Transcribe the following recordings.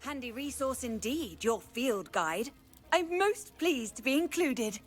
Handy resource indeed, your field guide. I'm most pleased to be included.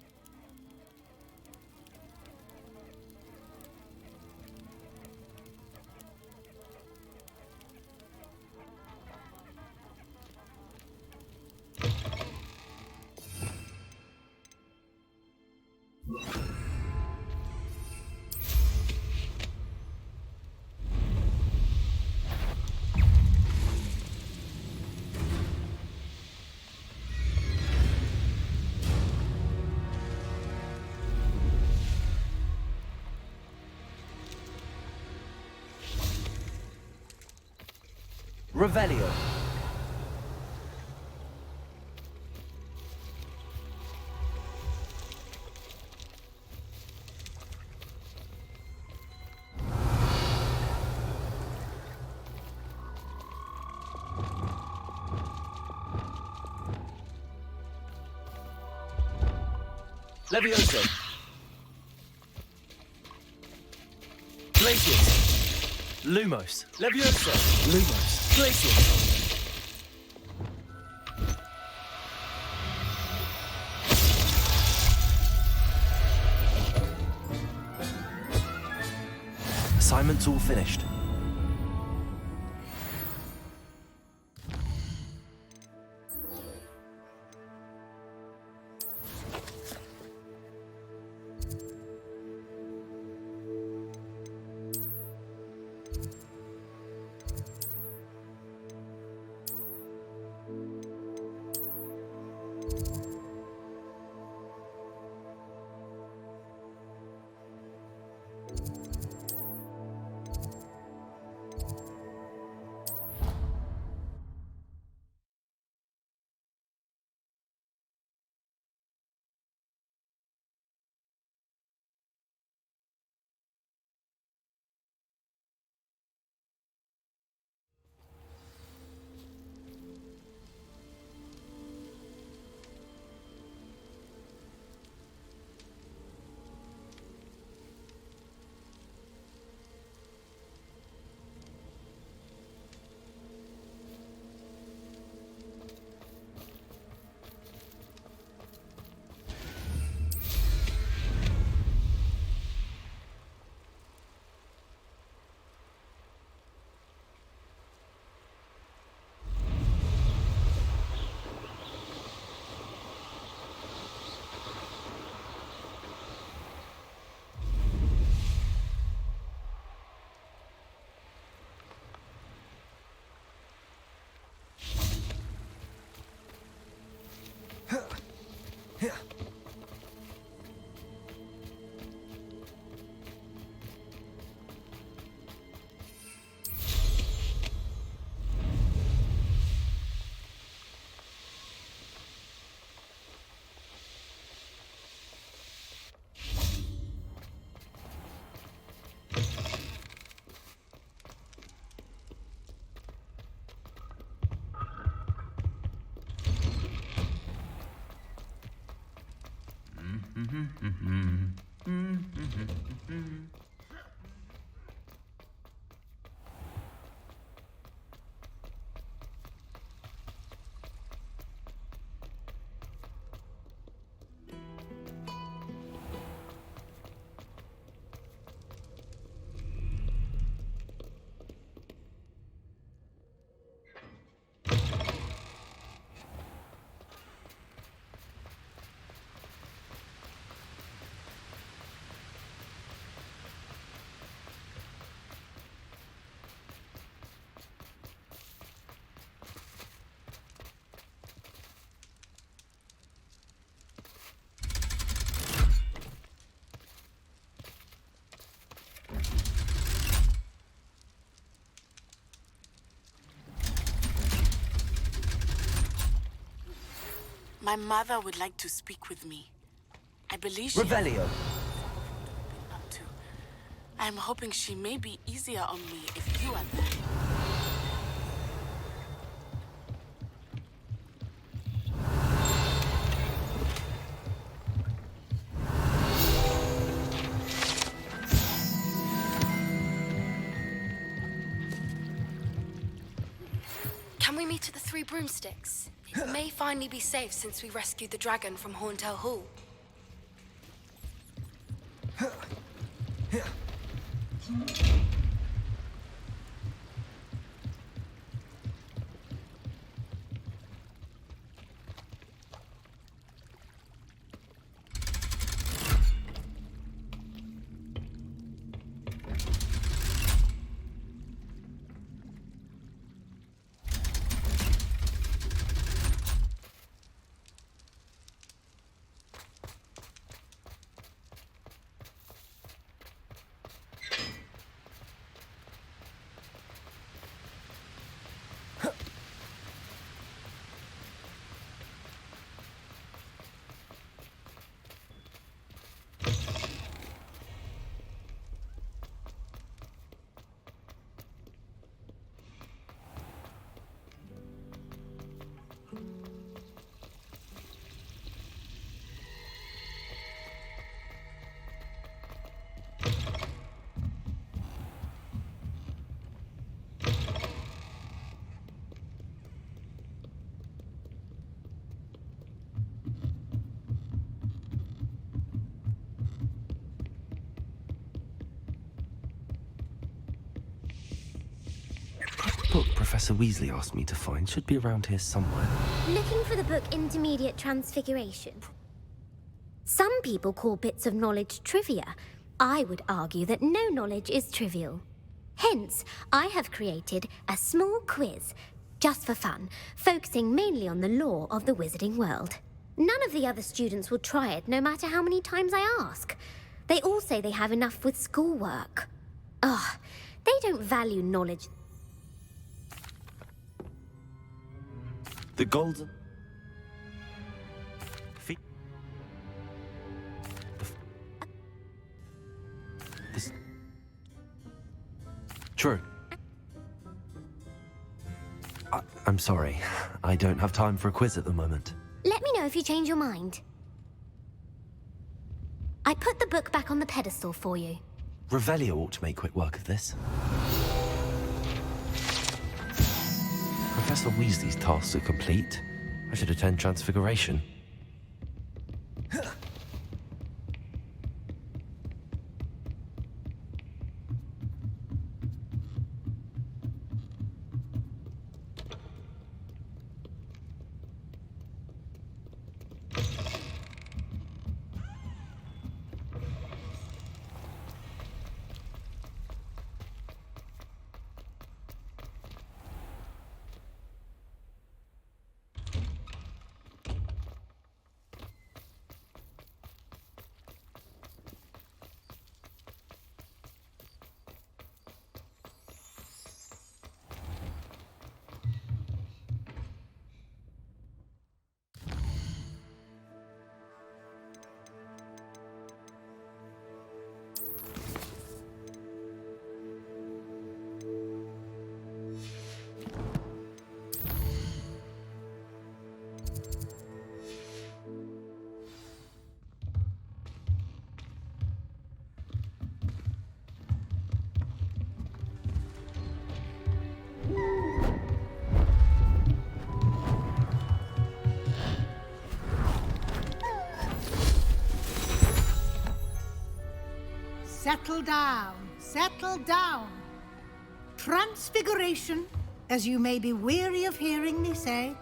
Revelio. Levioso. Glacius. Lumos. Levioso. Lumos. Glacius. Assignment's all finished. My mother would like to speak with me. I believe she Revelio. up to. I'm hoping she may be easier on me if you are there. Can we meet at the Three Broomsticks? It may finally be safe since we rescued the dragon from Horntail Hall. The book Professor Weasley asked me to find should be around here somewhere. Looking for the book Intermediate Transfiguration. Some people call bits of knowledge trivia. I would argue that no knowledge is trivial. Hence, I have created a small quiz, just for fun, focusing mainly on the lore of the wizarding world. None of the other students will try it, no matter how many times I ask. They all say they have enough with schoolwork. Ugh, they don't value knowledge. The golden... This... True. I'm sorry. I don't have time for a quiz at the moment. Let me know if you change your mind. I put the book back on the pedestal for you. Revelio ought to make quick work of this. Professor Weasley's tasks are complete. I should attend Transfiguration. Settle down, settle down. Transfiguration, as you may be weary of hearing me say,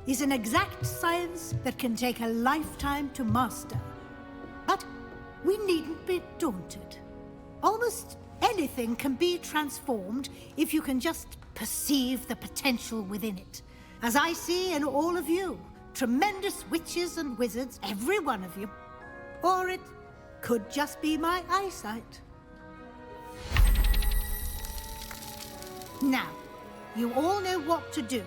is an exact science that can take a lifetime to master. But we needn't be daunted. Almost anything can be transformed if you can just perceive the potential within it. As I see in all of you, tremendous witches and wizards, every one of you. Or it could just be my eyesight. Now, you all know what to do.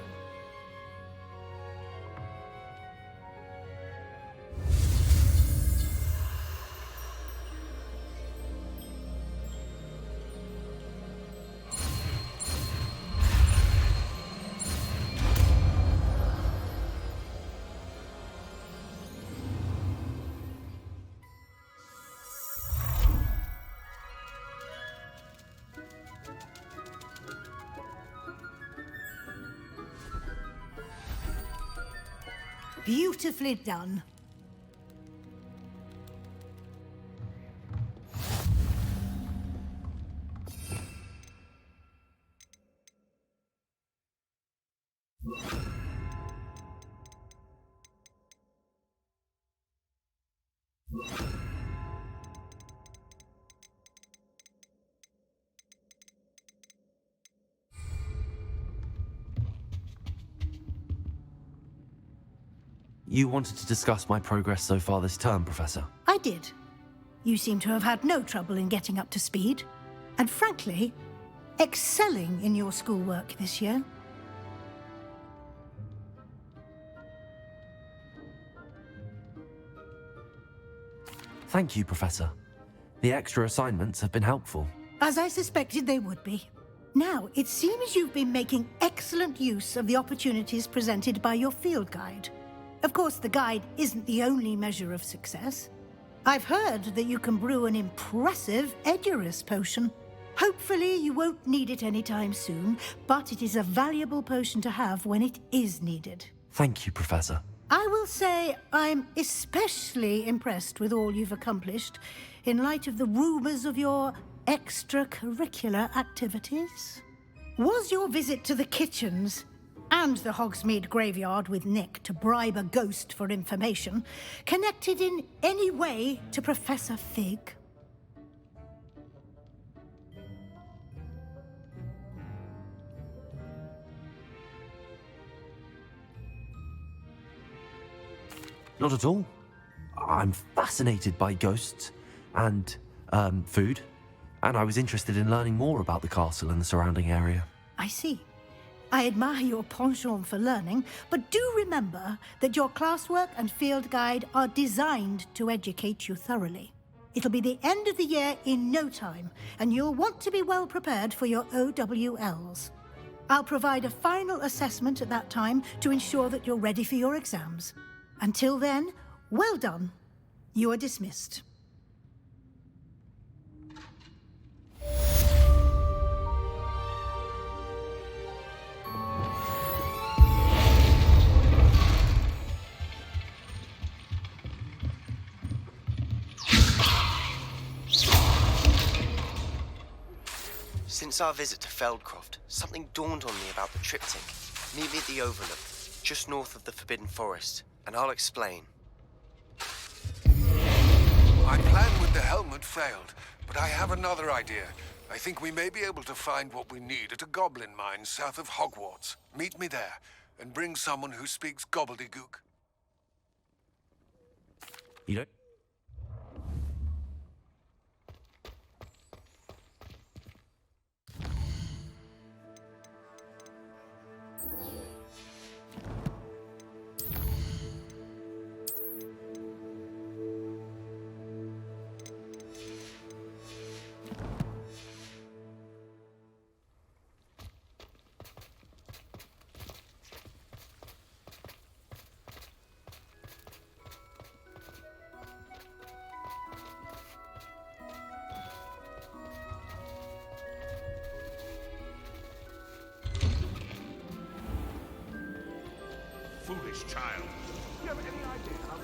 Beautifully done. You wanted to discuss my progress so far this term, Professor? I did. You seem to have had no trouble in getting up to speed, and frankly, excelling in your schoolwork this year. Thank you, Professor. The extra assignments have been helpful. As I suspected they would be. Now, it seems you've been making excellent use of the opportunities presented by your field guide. Of course, the guide isn't the only measure of success. I've heard that you can brew an impressive Edurus potion. Hopefully, you won't need it anytime soon, but it is a valuable potion to have when it is needed. Thank you, Professor. I will say I'm especially impressed with all you've accomplished in light of the rumors of your extracurricular activities. Was your visit to the kitchens and the Hogsmeade graveyard with Nick to bribe a ghost for information connected in any way to Professor Fig? Not at all. I'm fascinated by ghosts and food, and I was interested in learning more about the castle and the surrounding area. I see. I admire your penchant for learning, but do remember that your classwork and field guide are designed to educate you thoroughly. It'll be the end of the year in no time, and you'll want to be well prepared for your OWLs. I'll provide a final assessment at that time to ensure that you're ready for your exams. Until then, well done. You are dismissed. Since our visit to Feldcroft, something dawned on me about the triptych. Meet me at the Overlook, just north of the Forbidden Forest, and I'll explain. My plan with the helmet failed, but I have another idea. I think we may be able to find what we need at a goblin mine south of Hogwarts. Meet me there, and bring someone who speaks gobbledygook. You don't? Foolish child. Do you have any idea how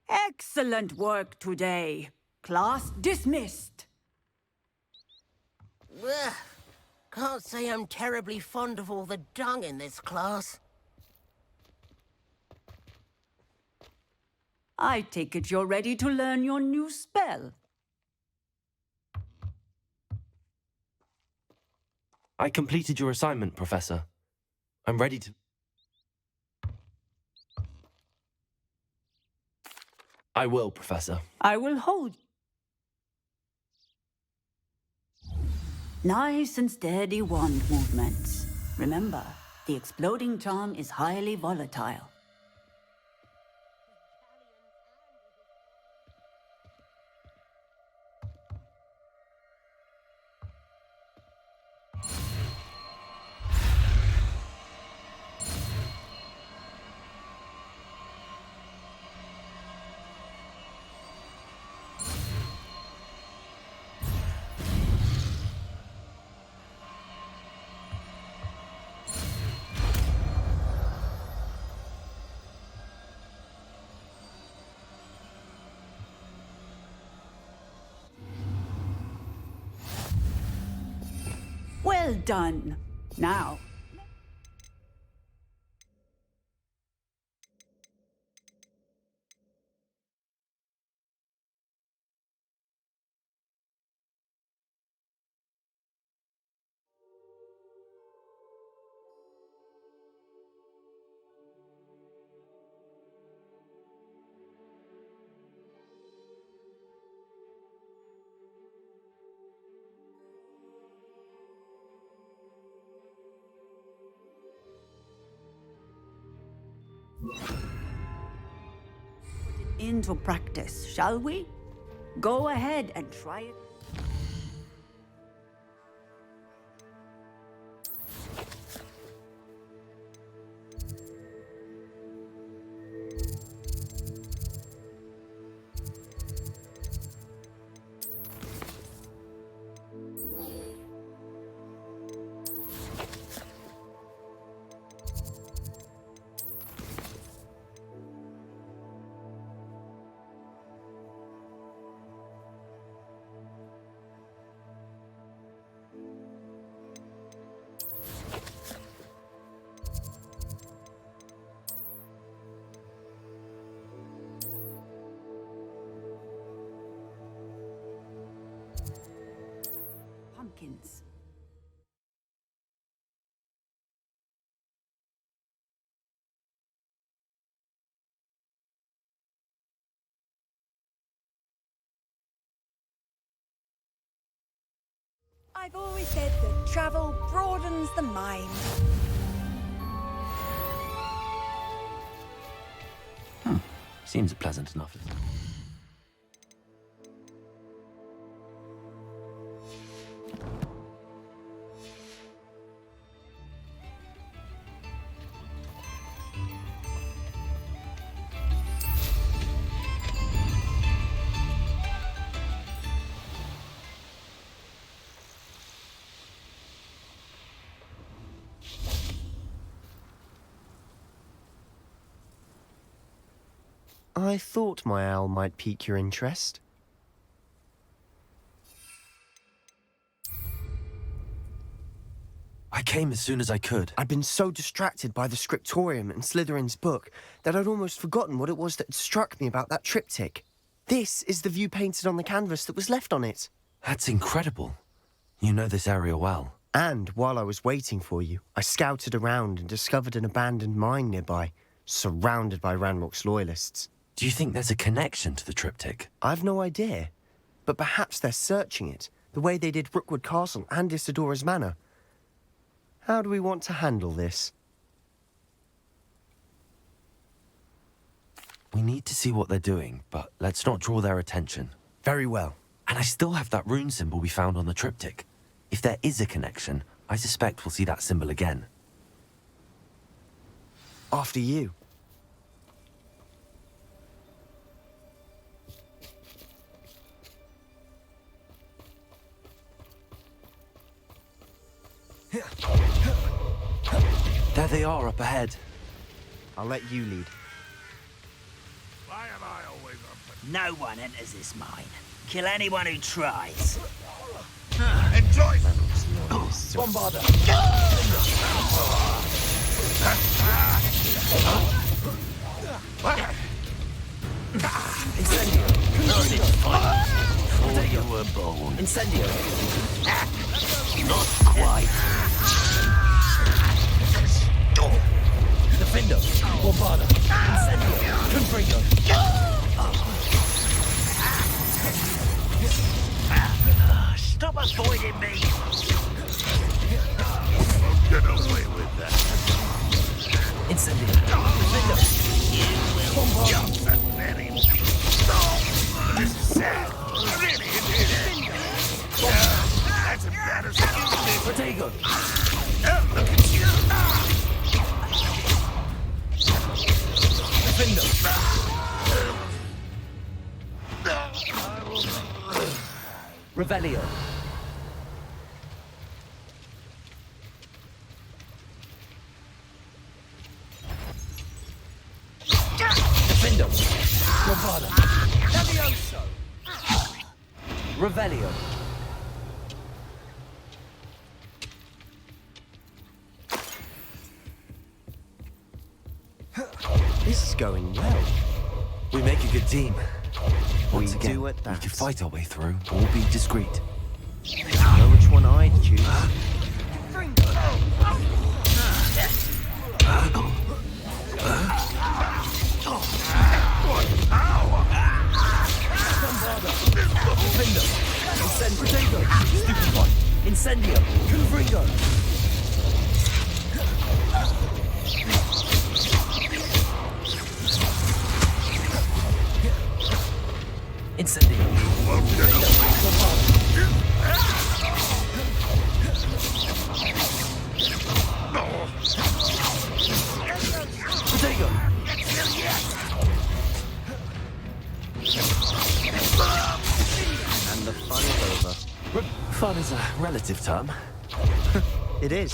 Excellent work today. Class dismissed. Ugh. Can't say I'm terribly fond of all the dung in this class. I take it you're ready to learn your new spell. I completed your assignment, Professor. I'm ready to... I will, Professor. I will hold. Nice and steady wand movements. Remember, the exploding charm is highly volatile. Well done. Now, into practice, shall we? Go ahead and try it. Pumpkins. I've always said that travel broadens the mind. Seems pleasant enough. I thought my owl might pique your interest. I came as soon as I could. I'd been so distracted by the scriptorium and Slytherin's book that I'd almost forgotten what it was that had struck me about that triptych. This is the view painted on the canvas that was left on it. That's incredible. You know this area well. And while I was waiting for you, I scouted around and discovered an abandoned mine nearby, surrounded by Ranrock's loyalists. Do you think there's a connection to the triptych? I've no idea, but perhaps they're searching it, the way they did Rookwood Castle and Isidora's Manor. How do we want to handle this? We need to see what they're doing, but let's not draw their attention. Very well. And I still have that rune symbol we found on the triptych. If there is a connection, I suspect we'll see that symbol again. After you. There they are up ahead. I'll let you lead. Why am I always up? No one enters this mine. Kill anyone who tries. Enjoy! Bombarder! Incendio! Before you were born. Incendio! Not quite. Defendo! Bombarder! Incendio! Confringo! Stop avoiding me. Get away with that. Incendio! Defendo! That's very... This is sad. Really, it is. That's embarrassing. Protego! Look at you. Defendo! Revelio! Defendo! Bravado! Levioso! Revelio! This is going well. We make a good team. Once We again, do at we that. can fight our way through or be discreet. Know which one I'd choose? Defendo! Incendio! Stupefy! Incendio! Confringo! Incendio! Protego! And the fun is over. Fun is a relative term. It is.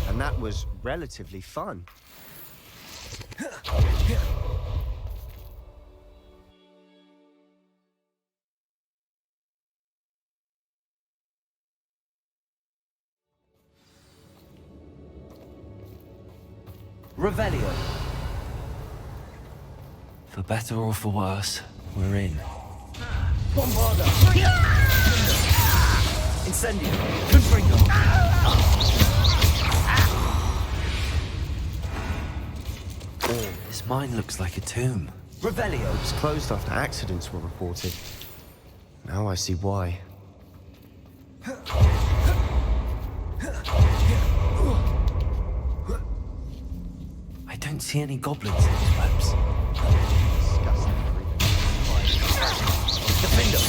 And that was relatively fun. Revelio. For better or for worse, we're in. Bombarder! Incendio! Confringo! This mine looks like a tomb. Revelio! It was closed after accidents were reported. Now I see why. I don't see any goblins in these webs. Disgusting. Defendo!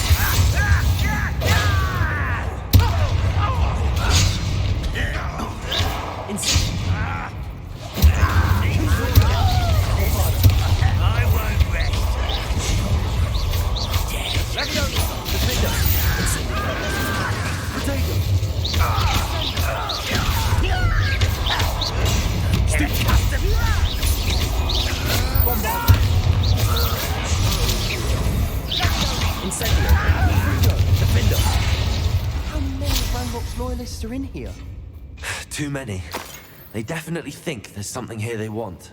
I won't rest. Defendo! Potato! Incendio! Defendo! How many Ranrock's loyalists are in here? Too many. They definitely think there's something here they want.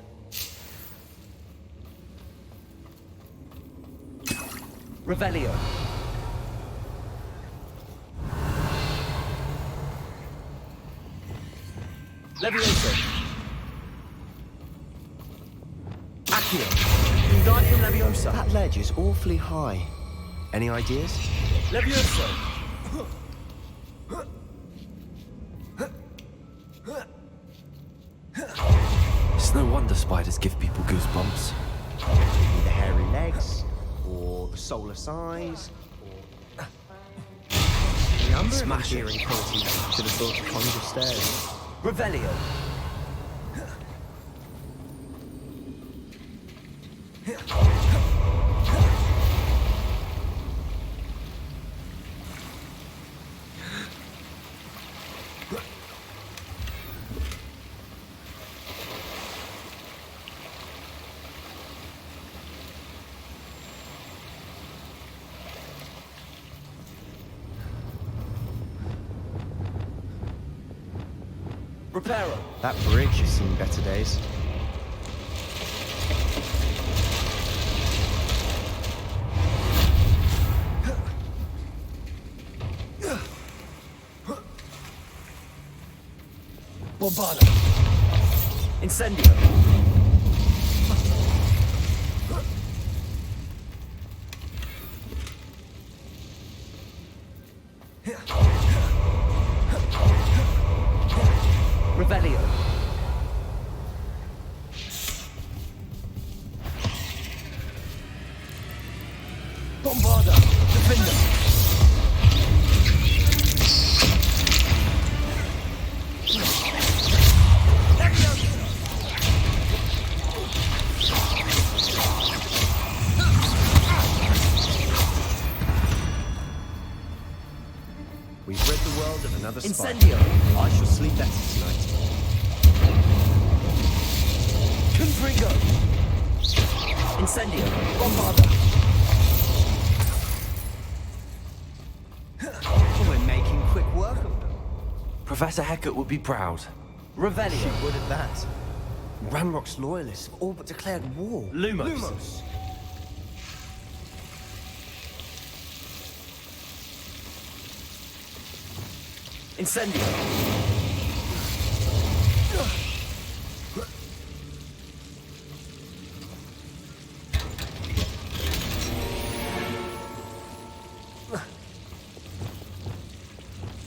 Revelio. Levioso. Accio. Wingardium Leviosa. That ledge is awfully high. Any ideas? Levioso. It's no wonder spiders give people goosebumps. Maybe the hairy legs, or the soulless eyes, or... The number of endearing qualities should have thought to conjure stairs. Revelio. Reparo. That bridge has seen better days. Bombarda. Incendio. Revelio. Bombarda. Defender. We've rid the world of another spy. Incendio. I shall sleep better tonight. Confringo. Incendio. Bombarda. We're making quick work of them. Professor Hecat would be proud. Revelio. She would at that. Ranrock's loyalists have all but declared war. Lumos. Incendio.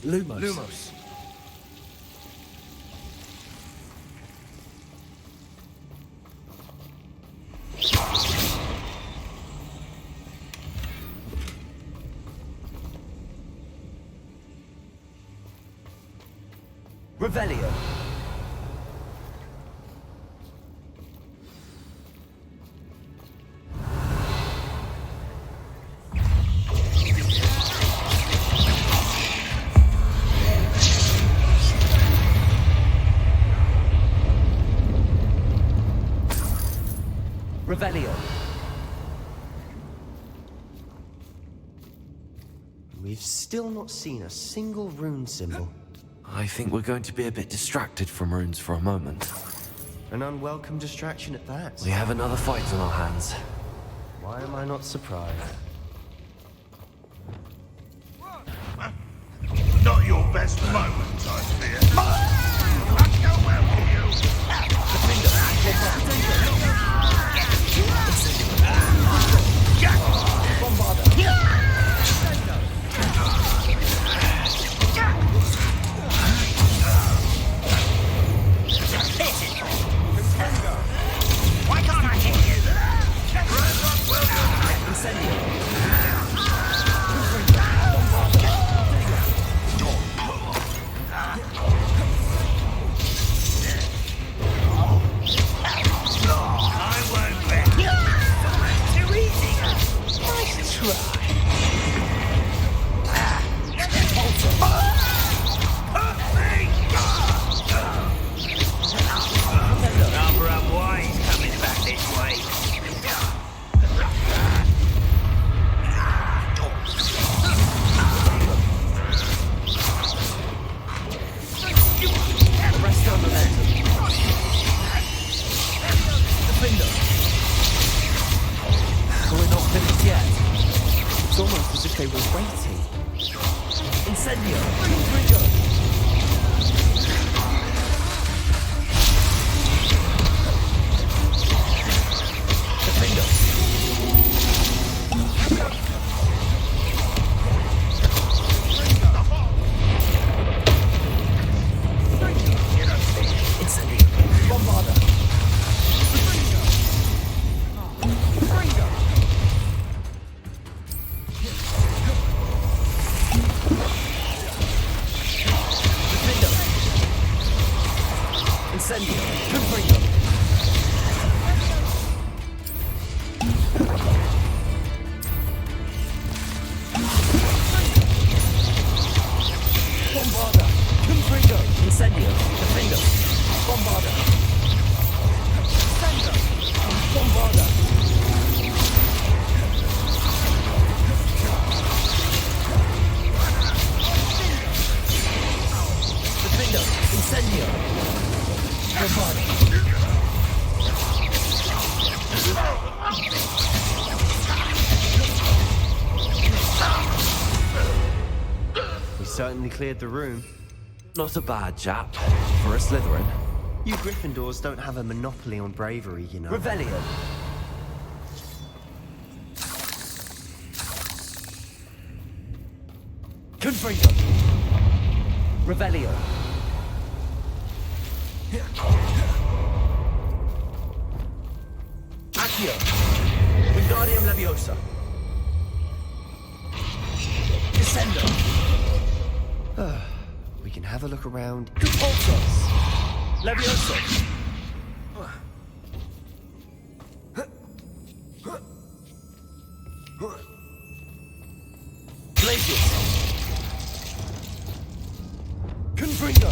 Lumos. Revelio. Revelio. We've still not seen a single rune symbol. I think we're going to be a bit distracted from runes for a moment. An unwelcome distraction at that. We have another fight on our hands. Why am I not surprised? Not your best moment, I fear. I'll go well with you. Why can't I hit you? almost as if they were waiting. Incendio! Trigger! Defender! Incendio! Bombarda! Incendio! Confringo! Bombarda! Confringo! Incendio! Defender! Bombarda! Defender! Bombarda! Defender! Incendio! certainly cleared the room. Not a bad chap for a Slytherin. You Gryffindors don't have a monopoly on bravery, you know. Revelio. Confringo. Revelio. Accio. Wingardium Leviosa. Descendo. We can have a look around. Compulsos. Levioso. Glacius. Confringo.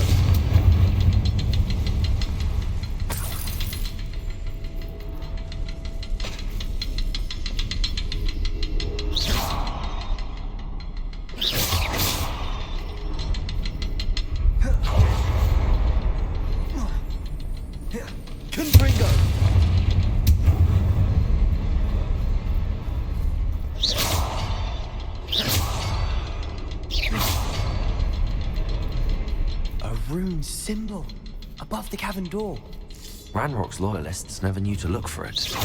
Confringo. A rune symbol above the cavern door. Ranrock's loyalists never knew to look for it.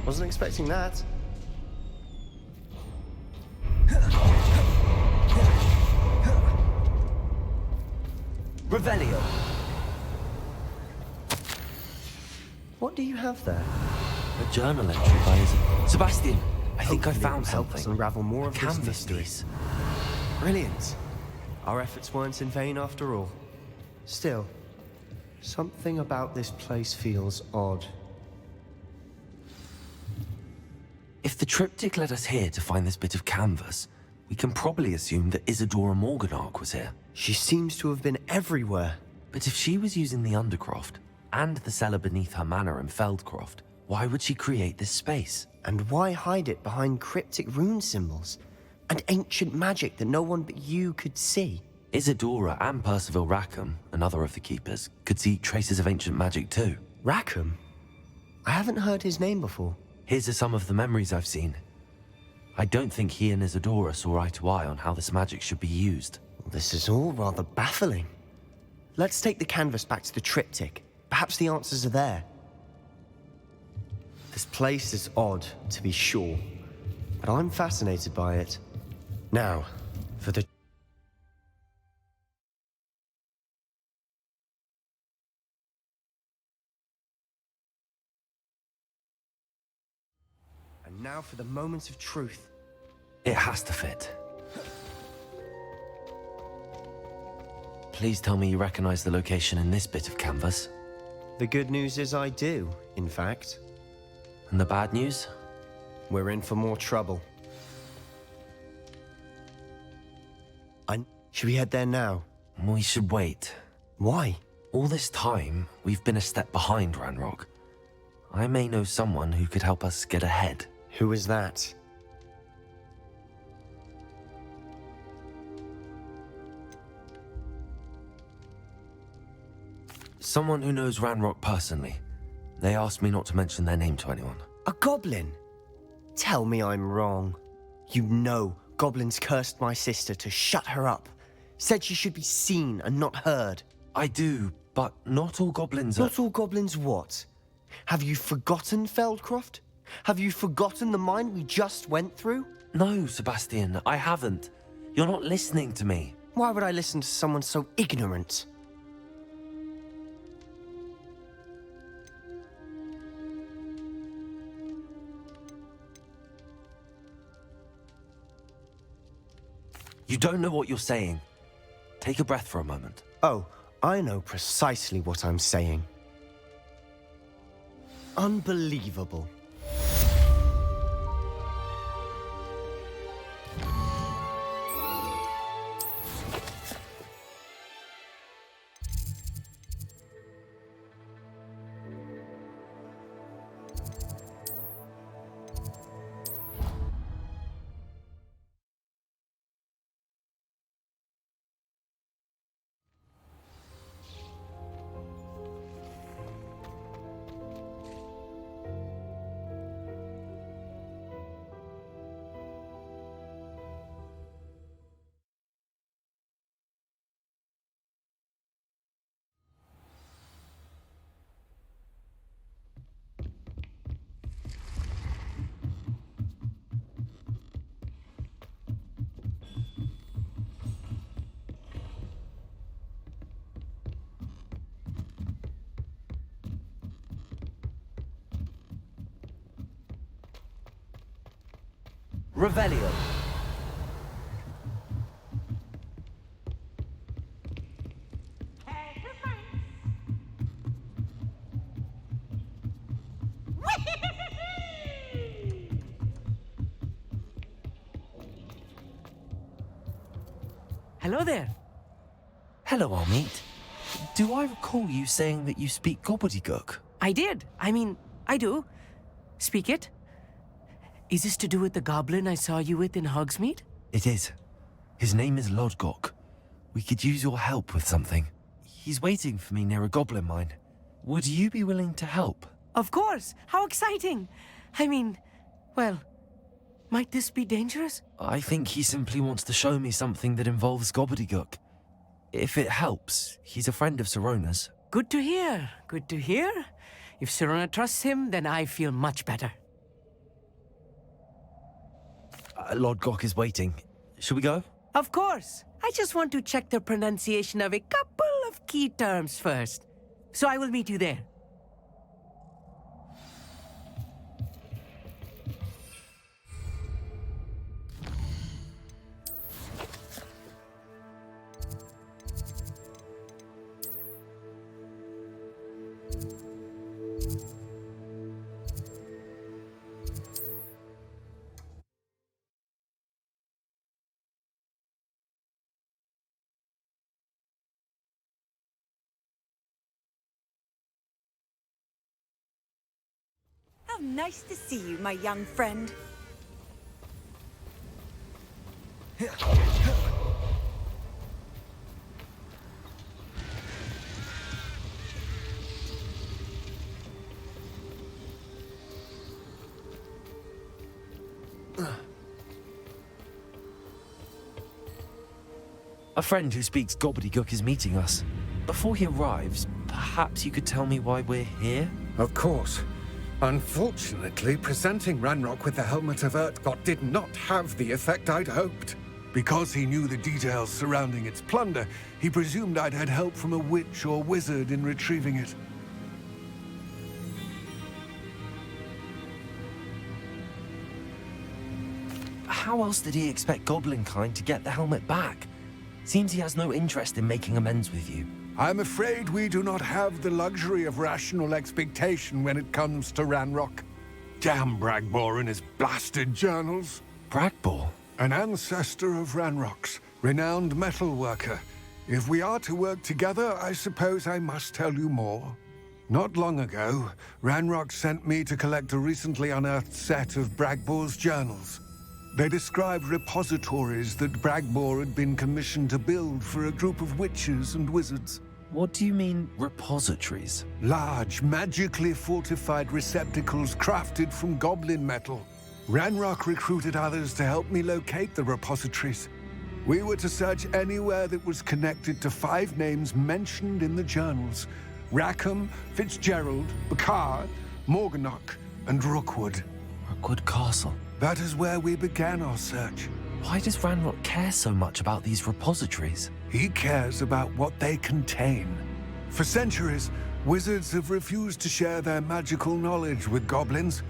Wasn't expecting that. Revelio. What do you have there? A journal entry by his... Sebastian, I think I Hopefully it found will help us something. unravel more of this Canvas mystery. piece. Brilliant. Our efforts weren't in vain after all. Still, something about this place feels odd. If the triptych led us here to find this bit of canvas, we can probably assume that Isadora Morganach was here. She seems to have been everywhere. But if she was using the Undercroft and the cellar beneath her manor in Feldcroft, why would she create this space? And why hide it behind cryptic rune symbols and ancient magic that no one but you could see? Isadora and Percival Rackham, another of the keepers, could see traces of ancient magic too. Rackham? I haven't heard his name before. His are some of the memories I've seen. I don't think he and Isadora saw eye to eye on how this magic should be used. This is all rather baffling. Let's take the canvas back to the triptych. Perhaps the answers are there. This place is odd, to be sure, but I'm fascinated by it. Now, for the... And now for the moments of truth. It has to fit. Please tell me you recognize the location in this bit of canvas. The good news is I do, in fact. And the bad news? We're in for more trouble. Should we head there now? We should wait. Why? All this time, we've been a step behind Ranrock. I may know someone who could help us get ahead. Who is that? Someone who knows Ranrock personally. They asked me not to mention their name to anyone. A goblin? Tell me I'm wrong. You know goblins cursed my sister to shut her up. Said she should be seen and not heard. I do, but not all goblins are... Not all goblins what? Have you forgotten Feldcroft? Have you forgotten the mine we just went through? No, Sebastian, I haven't. You're not listening to me. Why would I listen to someone so ignorant? You don't know what you're saying. Take a breath for a moment. Oh, I know precisely what I'm saying. Unbelievable. Revelio. Hello there. Hello, Amit. Do I recall you saying that you speak gobbledygook? I did. I mean, I do. Speak it. Is this to do with the goblin I saw you with in Hogsmeade? It is. His name is Lodgok. We could use your help with something. He's waiting for me near a goblin mine. Would you be willing to help? Of course. How exciting. I mean, well, might this be dangerous? I think he simply wants to show me something that involves gobbledygook. If it helps, he's a friend of Sirona's. Good to hear. Good to hear. If Sirona trusts him, then I feel much better. Lodgok is waiting. Shall we go? Of course. I just want to check the pronunciation of a couple of key terms first. So I will meet you there. How nice to see you, my young friend. A friend who speaks gobbledygook is meeting us. Before he arrives, perhaps you could tell me why we're here? Of course. Unfortunately, presenting Ranrock with the Helmet of Urtkot did not have the effect I'd hoped. Because he knew the details surrounding its plunder, he presumed I'd had help from a witch or wizard in retrieving it. How else did he expect Goblinkind to get the helmet back? Seems he has no interest in making amends with you. I'm afraid we do not have the luxury of rational expectation when it comes to Ranrock. Damn Bragbor and his blasted journals. Bragbor? An ancestor of Ranrock's, renowned metalworker. If we are to work together, I suppose I must tell you more. Not long ago, Ranrock sent me to collect a recently unearthed set of Bragbor's journals. They described repositories that Bragbor had been commissioned to build for a group of witches and wizards. What do you mean, repositories? Large, magically fortified receptacles crafted from goblin metal. Ranrock recruited others to help me locate the repositories. We were to search anywhere that was connected to 5 names mentioned in the journals: Rackham, Fitzgerald, Bacard, Morganach, and Rookwood. Rookwood Castle. That is where we began our search. Why does Ranrock care so much about these repositories? He cares about what they contain. For centuries, wizards have refused to share their magical knowledge with goblins.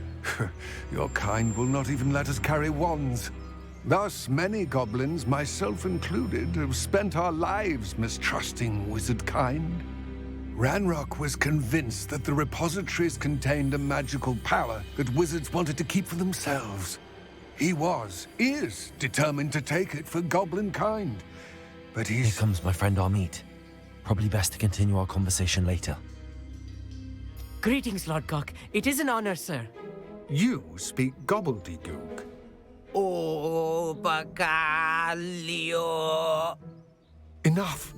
Your kind will not even let us carry wands. Thus, many goblins, myself included, have spent our lives mistrusting wizard kind. Ranrock was convinced that the repositories contained a magical power that wizards wanted to keep for themselves. He is determined to take it for goblin kind. But Here comes my friend Amit. Probably best to continue our conversation later. Greetings, Lodgok. It is an honor, sir. You speak gobbledygook. Oh, Bacalio. Enough.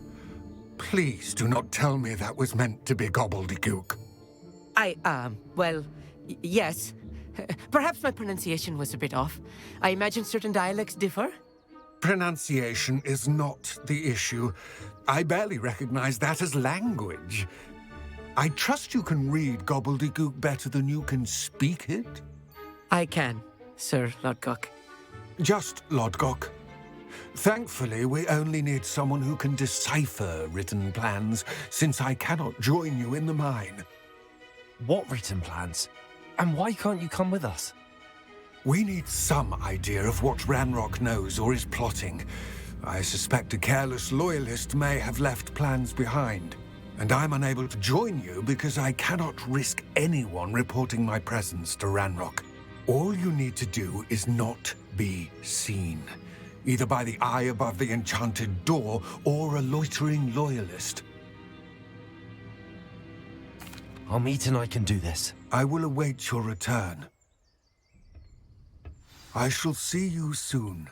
Please do not tell me that was meant to be gobbledygook. Well, yes. Perhaps my pronunciation was a bit off. I imagine certain dialects differ. Pronunciation is not the issue. I barely recognize that as language. I trust you can read gobbledygook better than you can speak it? I can, Sir Lodgok. Just Lodgok. Thankfully, we only need someone who can decipher written plans, since I cannot join you in the mine. What written plans? And why can't you come with us? We need some idea of what Ranrock knows or is plotting. I suspect a careless loyalist may have left plans behind. And I'm unable to join you because I cannot risk anyone reporting my presence to Ranrock. All you need to do is not be seen, either by the eye above the enchanted door or a loitering loyalist. Our meet and I can do this. I will await your return. I shall see you soon.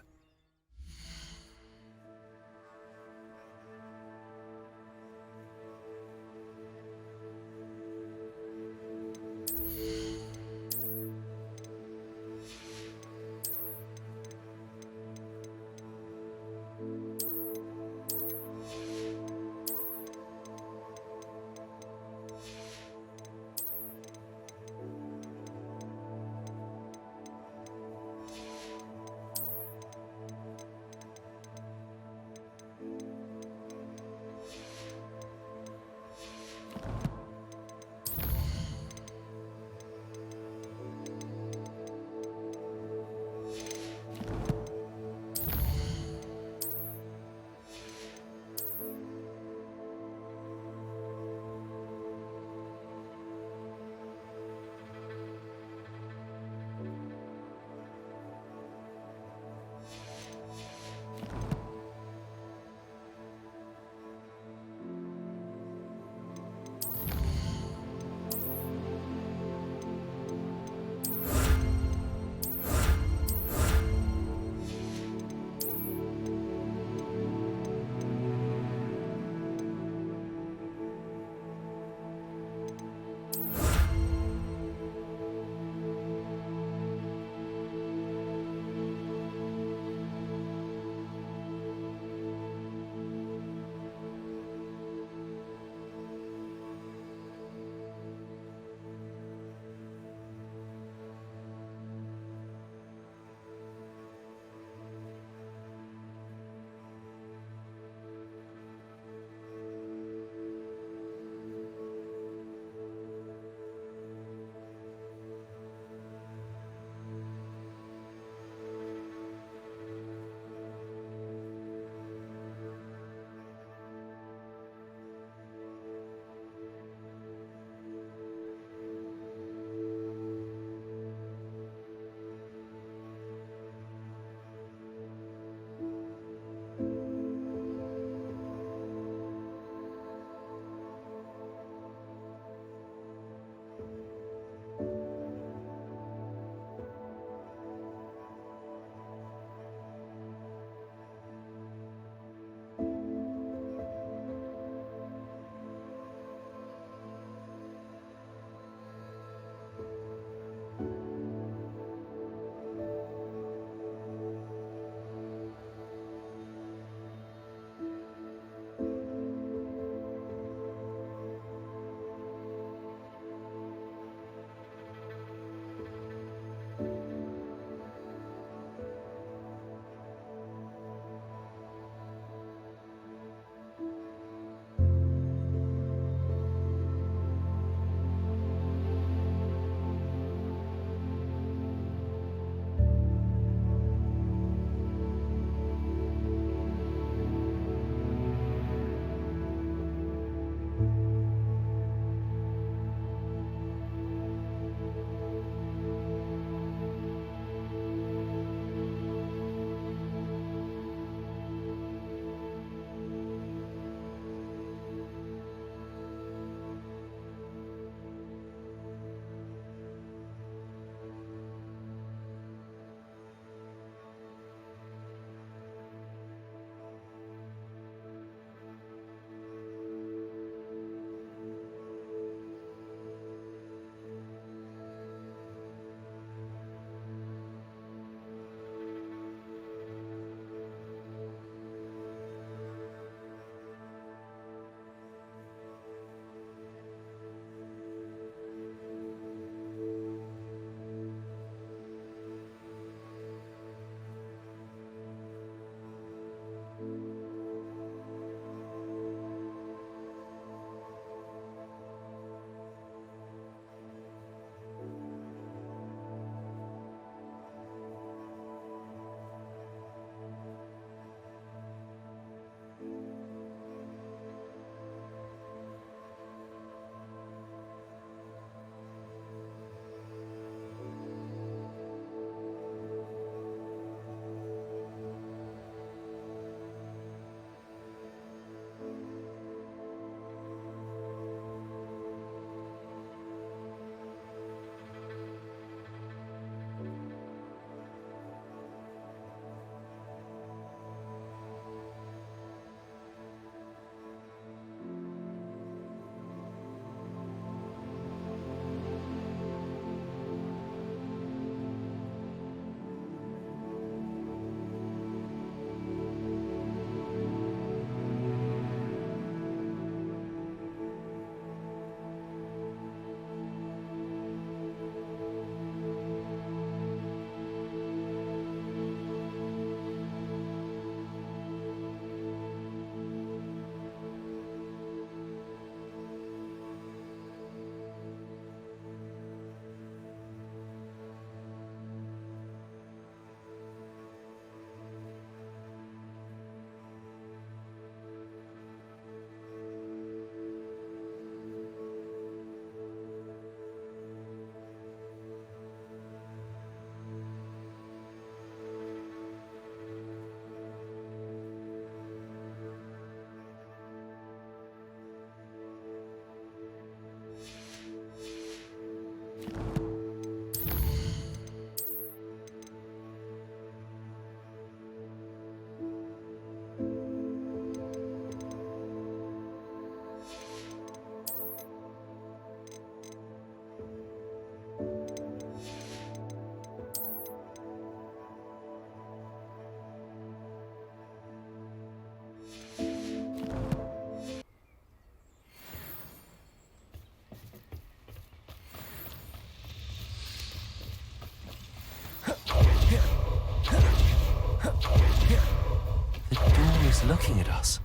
just looking at us.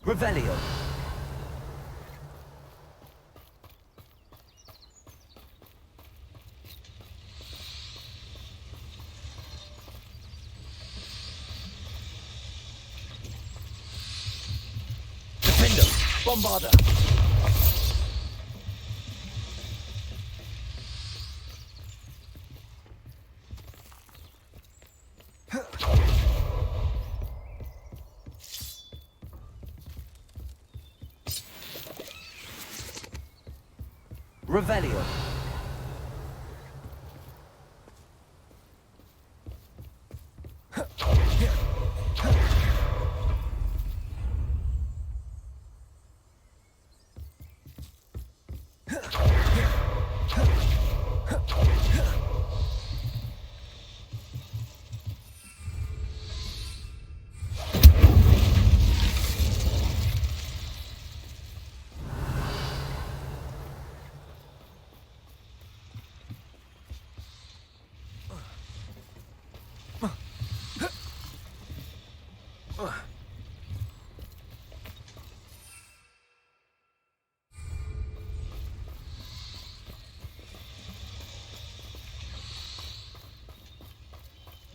Revelio. Defender. Bombarder. Revelio.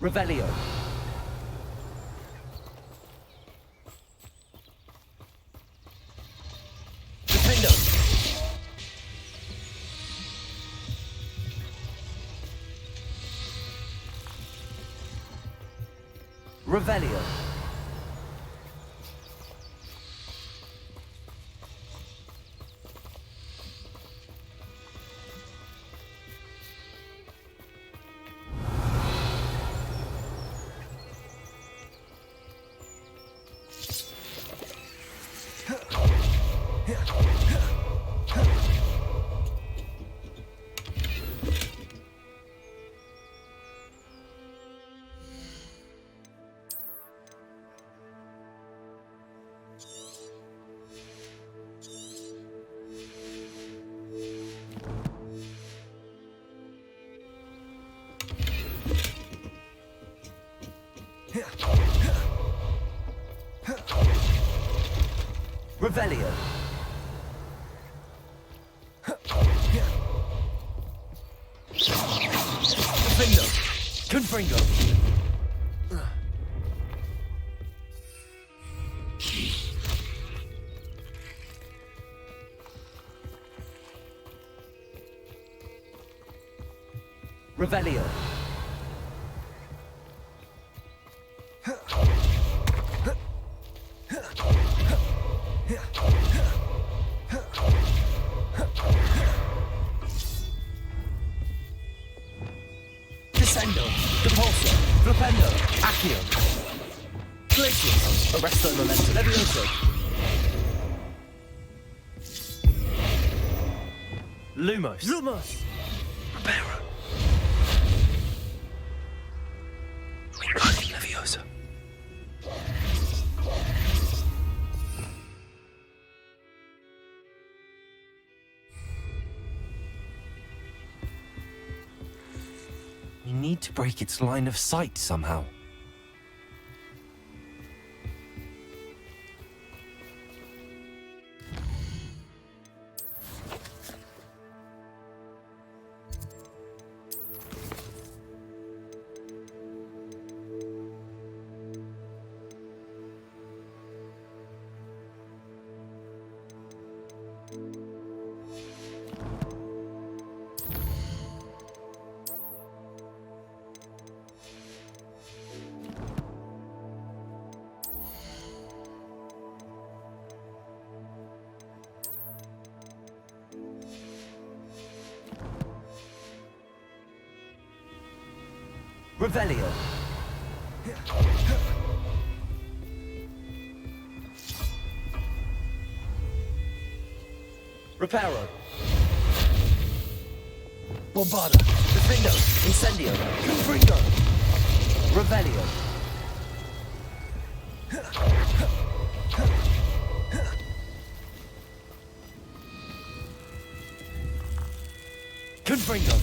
Revelio. Defender. Revelio. Revelio. Confringo. Confringo. Revelio. Descendo, Depulso, Flipendo, Accio, Glacius, Arresto Momento, Levioso, Lumos, Lumos, Reparo, Wingardium Leviosa. We need to break its line of sight somehow. Revelio. Reparo. Bombarda. Defendo. Incendio. Confringo. Revelio. Confringo.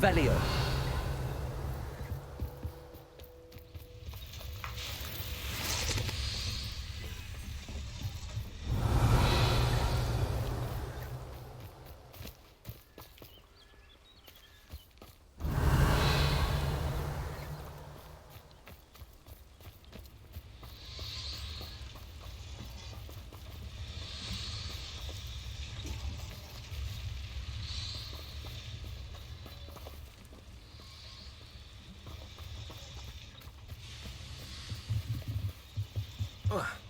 Revelio. Ugh.